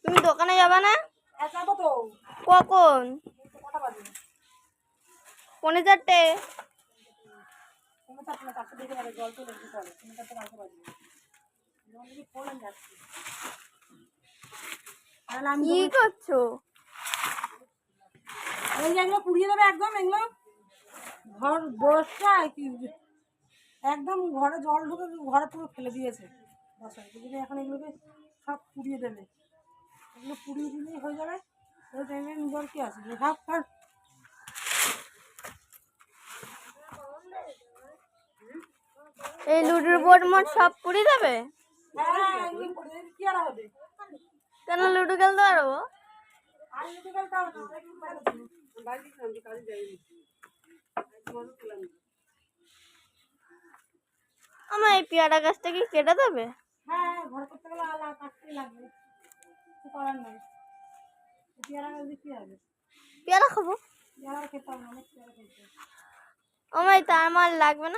তুমি দোকানে যাবে না? যাবো তো। কখন? কটা বাজে? 3:45। 4:30 দিকে বাজে, জল তো লেগে পড়ে। 4:30 কালকে বাজে। জল লেগে পড়ে যাচ্ছে। তাহলে আমি কি করছো? এই এগুলো পুড়িয়ে দেবে একদম, এগুলো ঘর বসায় কি একদম ঘরে জল ঢুকে ঘরে পুরো ফেলে দিয়েছে বসায়। যদি এখন এগুলোকে সব পুড়িয়ে দেবে, এগুলো পুড়িয়ে দিলেই হয়ে যাবে। ওই টাইমে জল কি আছে সব আর এই লুডোর বোর্ড মোট সব পুড়িয়ে দেবে? হ্যাঁ এগুলো পুড়িয়ে দিলে কি আর হবে? কেন লুডো খেলতে পারবো? আর লুডো খেলতে হবে না, একটু বাইরে যাবো। বাইরে গেলাম, কাজে যাইনি। তোমারও খেলাম না। আমার এই পেয়ারা গাছটা কি কেটে দেবে? হ্যাঁ ঘর করতে গেলে আলা কাটতেই লাগবে, কিছু করার নাই। পেয়ারা গাছ দিয়ে কি হবে? পেয়ারা খাবো। পেয়ারা খেতে হবে না, অনেক পেয়ারা খেতে হবে। আমার তার মাল লাগবে না।